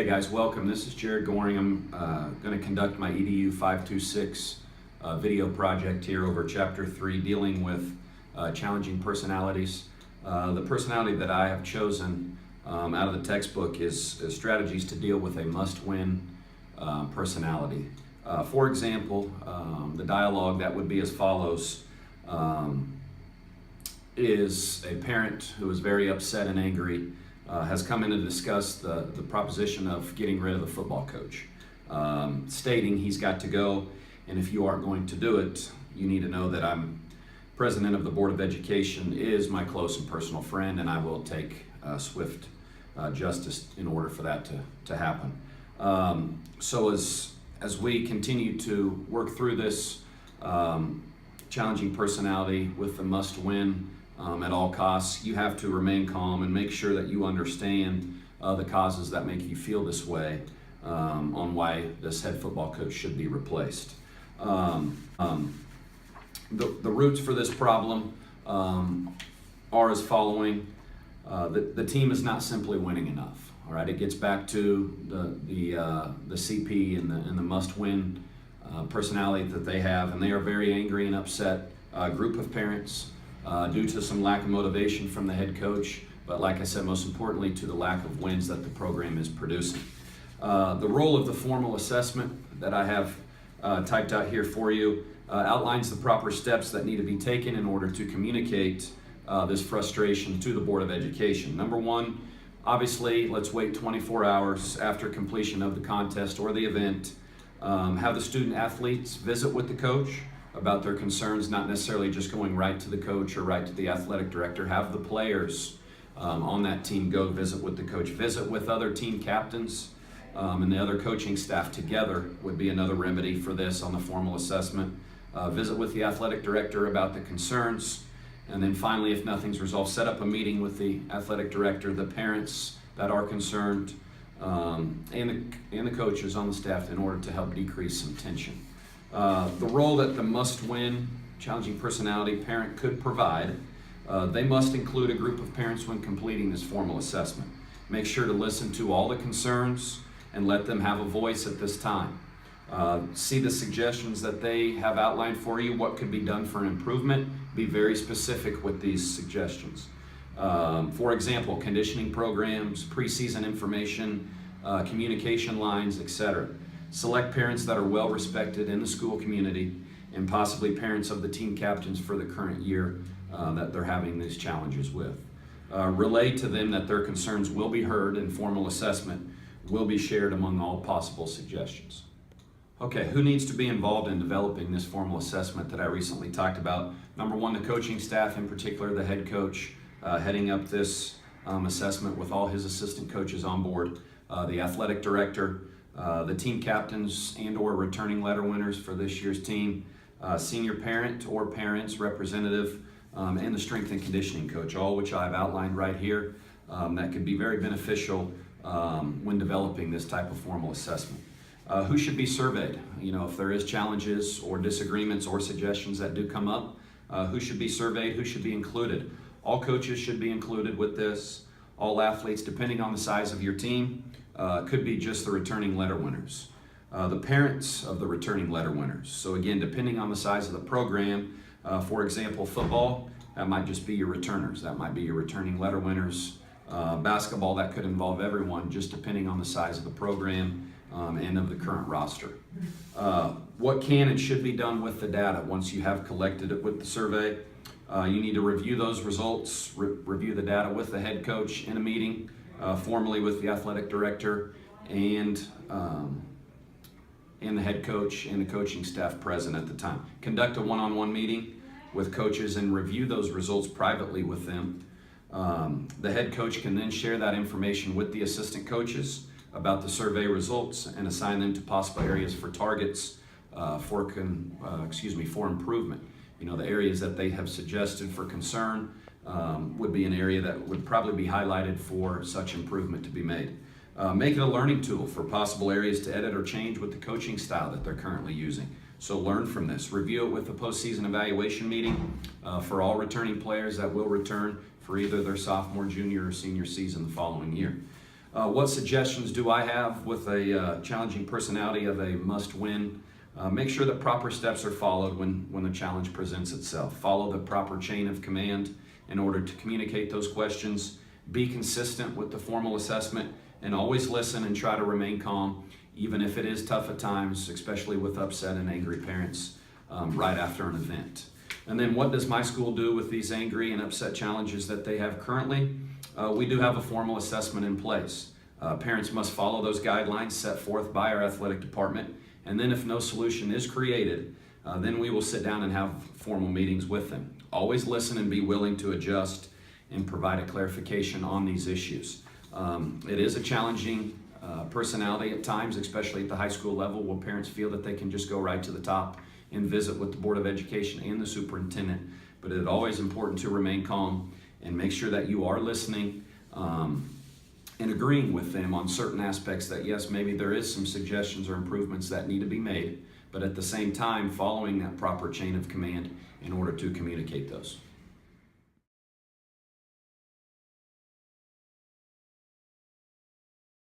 Hey guys, welcome. This is Jared Goring. I'm going to conduct my EDU 526 video project here over Chapter 3 dealing with challenging personalities. The personality that I have chosen out of the textbook is strategies to deal with a must-win personality. For example, the dialogue that would be as follows is a parent who is very upset and angry has come in to discuss the proposition of getting rid of the football coach, stating he's got to go, and if you aren't going to do it, you need to know that I'm president of the Board of Education, is my close and personal friend, and I will take swift justice in order for that to happen. So as we continue to work through this challenging personality with the must-win at all costs, you have to remain calm and make sure that you understand the causes that make you feel this way on why this head football coach should be replaced. The roots for this problem are as following. The team is not simply winning enough. All right, it gets back to the CP and the must-win personality that they have, and they are very angry and upset group of parents due to some lack of motivation from the head coach, but like I said, most importantly, to the lack of wins that the program is producing. The role of the formal assessment that I have typed out here for you outlines the proper steps that need to be taken in order to communicate this frustration to the Board of Education. Number one, obviously, let's wait 24 hours after completion of the contest or the event. Have the student athletes visit with the coach about their concerns, not necessarily just going right to the coach or right to the athletic director. Have the players on that team go visit with the coach, visit with other team captains and the other coaching staff together would be another remedy for this on the formal assessment. Visit with the athletic director about the concerns, and then finally, if nothing's resolved, set up a meeting with the athletic director, the parents that are concerned, and the coaches on the staff in order to help decrease some tension. The role that the must-win challenging personality parent could provide, they must include a group of parents when completing this formal assessment. Make sure to listen to all the concerns and let them have a voice at this time. See the suggestions that they have outlined for you, what could be done for an improvement. Be very specific with these suggestions. For example, conditioning programs, preseason information, communication lines, etc. Select parents that are well respected in the school community and possibly parents of the team captains for the current year that they're having these challenges with. Relay to them that their concerns will be heard and formal assessment will be shared among all possible suggestions. Okay, who needs to be involved in developing this formal assessment that I recently talked about? Number one, the coaching staff, in particular the head coach heading up this assessment with all his assistant coaches on board, the athletic director, the team captains and or returning letter winners for this year's team, senior parent or parents representative, and the strength and conditioning coach, all which I've outlined right here that could be very beneficial when developing this type of formal assessment. Who should be surveyed? You know, if there is challenges or disagreements or suggestions that do come up, who should be surveyed, who should be included? All coaches should be included with this. All athletes, depending on the size of your team, could be just the returning letter winners. The parents of the returning letter winners. So again, depending on the size of the program, for example, football, that might just be your returners. That might be your returning letter winners. Basketball, that could involve everyone, just depending on the size of the program and of the current roster. What can and should be done with the data once you have collected it with the survey? You need to review those results, review the data with the head coach in a meeting, formally with the athletic director and the head coach and the coaching staff present at the time. Conduct a one-on-one meeting with coaches and review those results privately with them. The head coach can then share that information with the assistant coaches about the survey results and assign them to possible areas for targets for improvement. You know, the areas that they have suggested for concern would be an area that would probably be highlighted for such improvement to be made. Make it a learning tool for possible areas to edit or change with the coaching style that they're currently using. So learn from this. Review it with the postseason evaluation meeting for all returning players that will return for either their sophomore, junior, or senior season the following year. What suggestions do I have with a challenging personality of a must-win? Make sure that proper steps are followed when the challenge presents itself. Follow the proper chain of command in order to communicate those questions. Be consistent with the formal assessment, and always listen and try to remain calm, even if it is tough at times, especially with upset and angry parents right after an event. And then what does my school do with these angry and upset challenges that they have currently? We do have a formal assessment in place. Parents must follow those guidelines set forth by our athletic department, and then if no solution is created, then we will sit down and have formal meetings with them. Always listen and be willing to adjust and provide a clarification on these issues. It is a challenging personality at times, especially at the high school level, where parents feel that they can just go right to the top and visit with the Board of Education and the superintendent. But it's always important to remain calm and make sure that you are listening and agreeing with them on certain aspects that, yes, maybe there is some suggestions or improvements that need to be made, but at the same time, following that proper chain of command in order to communicate those.